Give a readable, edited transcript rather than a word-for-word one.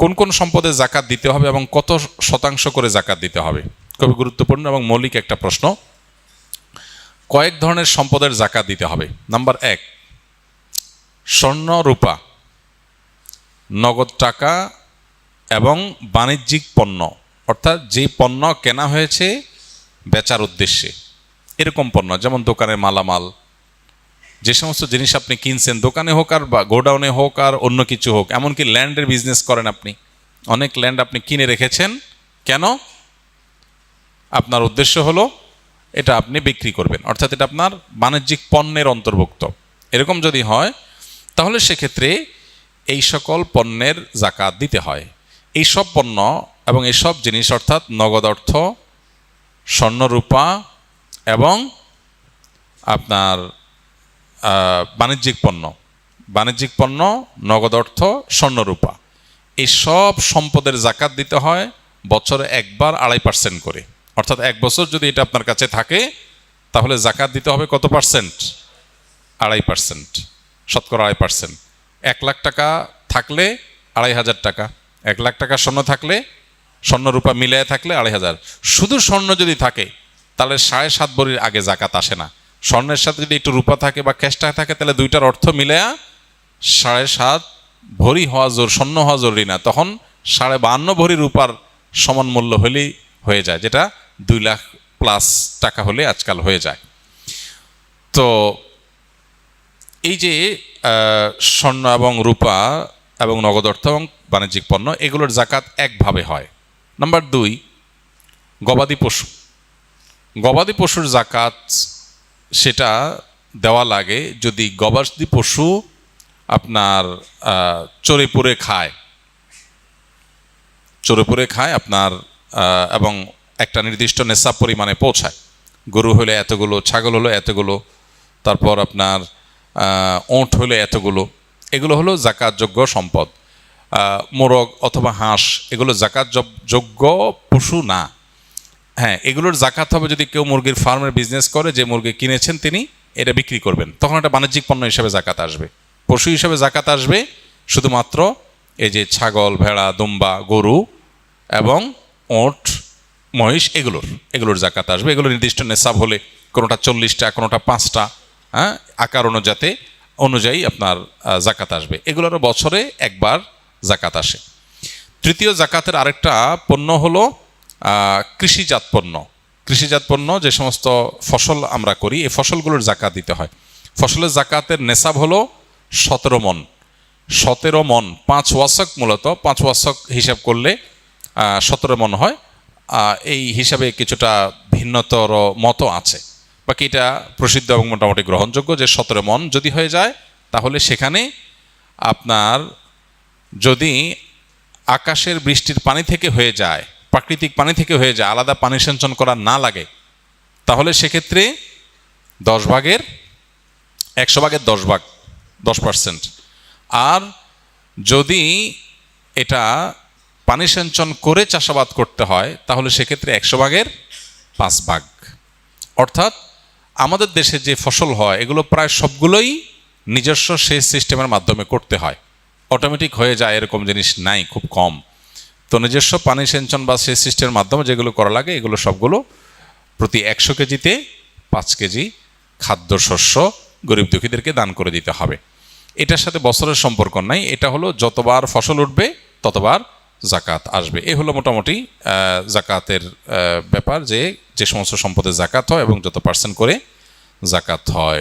কোন কোন সম্পদে জাকাত দিতে হবে এবং কত শতাংশ করে জাকাত দিতে হবে, খুবই গুরুত্বপূর্ণ এবং মৌলিক একটা প্রশ্ন। কয়েক ধরনের সম্পদের জাকাত দিতে হবে। নাম্বার 1, স্বর্ণ রূপা, নগদ টাকা এবং বাণিজ্যিক পণ্য, অর্থাৎ যে পণ্য কেনা হয়েছে বেচার উদ্দেশ্যে, এরকম পণ্য, যেমন দোকানের মালামাল, যে সমস্ত জিনিস আপনি কিনছেন দোকানে হোক আর বা গোডাউনে হোক আর অন্য কিছু হোক, এমনকি ল্যান্ডের বিজনেস করেন আপনি, অনেক ল্যান্ড আপনি কিনে রেখেছেন, কেন? আপনার উদ্দেশ্য হলো এটা আপনি বিক্রি করবেন, অর্থাৎ এটা আপনার বাণিজ্যিক পণ্যের অন্তর্ভুক্ত। এরকম যদি হয় তাহলে সেক্ষেত্রে এই সকল পণ্যের জাকাত দিতে হয়। এই সব পণ্য এবং এই সব জিনিস অর্থাৎ নগদ অর্থ, স্বর্ণরূপা এবং আপনার বাণিজ্যিক পণ্য, নগদ অর্থ, স্বর্ণরূপা, এই সব সম্পদের জাকাত দিতে হয় বছরে একবার 2.5% করে। অর্থাৎ 1 বছর যদি এটা আপনার কাছে থাকে তাহলে জাকাত দিতে হবে কত পার্সেন্ট? 2.5%, শতকরা 2.5%। 1 লাখ টাকা থাকলে 2,500 টাকা, 1 লাখ টাকা স্বর্ণ থাকলে, স্বর্ণরূপা মিলিয়ে থাকলে 2,500। শুধু স্বর্ণ যদি থাকে তাহলে 7.5 ভরির আগে জাকাত আসে না। স্বর্ণের সাথে যদি একটু রূপা থাকে বা ক্যাশ টাকা থাকে তাহলে দুইটার অর্থ মিলেয়া 7.5 ভরি হওয়া স্বর্ণ হওয়া জরুরি না, তখন 52.5 ভরি রূপার সমান মূল্য হলেই হয়ে যায়, যেটা 2 লাখ প্লাস টাকা হলে আজকাল হয়ে যায়। তো এই যে স্বর্ণ এবং রূপা এবং নগদ অর্থ এবং বাণিজ্যিক পণ্য, এগুলোর জাকাত একভাবে হয়। নাম্বার 2, গবাদি পশুর জাকাত সেটা দেওয়া লাগে যদি গবাদি পশু আপনার চড়ে পুড়ে খায় আপনার এবং একটা নির্দিষ্ট নেশাব পরিমাণে পৌঁছায়। গরু হলে এতগুলো, ছাগল হলো এতগুলো, তারপর আপনার ওঁট হলে এতগুলো, এগুলো হলো জাকাতযোগ্য সম্পদ। মোরগ অথবা হাঁস এগুলো জাকাতযোগ্য পশু না। হ্যাঁ, এগুলোর জাকাত হবে যদি কেউ মুরগির ফার্মের বিজনেস করে, যে মুরগি কিনেছেন তিনি এটা বিক্রি করবেন, তখন এটা বাণিজ্যিক পণ্য হিসেবে জাকাত আসবে। পশু হিসেবে জাকাত আসবে শুধুমাত্র এই যে ছাগল, ভেড়া, দুম্বা, গরু এবং ওঁট, মহিষ, এগুলোর জাকাত আসবে। এগুলো নির্দিষ্ট নেশাব হলে, কোনোটা 40টা, কোনোটা 5টা, হ্যাঁ, আকার অনুযায়ী আপনার জাকাত আসবে। এগুলোরও বছরে একবার জাকাত আসে। তৃতীয় জাকাতের আরেকটা পণ্য হলো কৃষিজাত পণ্য, যে সমস্ত ফসল আমরা করি এই ফসলগুলোর জাকাত দিতে হয়। ফসলের জাকাতের নেশাব হলো 17 মন, 5 ওয়াসক, মূলত 5 ওয়াসক হিসাব করলে 17 মন হয়। এই হিসাবে কিছুটা ভিন্নতর মত আছে, বাকি এটা প্রসিদ্ধ এবং মোটামুটি গ্রহণযোগ্য যে 17 মন যদি হয়ে যায় তাহলে সেখানে আপনার যদি আকাশের বৃষ্টির পানি থেকে হয়ে যায়, প্রাকৃতিক পানি থেকে হয়ে যায়, আলাদা পানি সিঞ্চন করা না লাগে, তাহলে সেক্ষেত্রে 100 ভাগের 10%। আর যদি এটা পানি সিঞ্চন করে চাষাবাদ করতে হয় তাহলে সেক্ষেত্রে 100 ভাগের 5 ভাগ। অর্থাৎ আমাদের দেশে যে ফসল হয় এগুলো প্রায় সবগুলোই নিজস্ব সেচ সিস্টেমের মাধ্যমে করতে হয়, অটোমেটিক হয়ে যায় এরকম জিনিস নাই, খুব কম। তো নিজস্ব পানি সিঞ্চন বা সেচ সিস্টেমের মাধ্যমে যেগুলো করা লাগে এগুলো সবগুলো প্রতি 100 কেজিতে 5 কেজি খাদ্যশস্য গরিব দুঃখীদেরকে দান করে দিতে হবে। এটার সাথে বছরের সম্পর্ক নাই, এটা হলো যতবার ফসল উঠবে ততবার জাকাত আসবে। এ হলো মোটামুটি জাকাতের ব্যাপার, যে সমস্ত সম্পদের জাকাত হয় এবং যত পার্সেন্ট করে জাকাত হয়।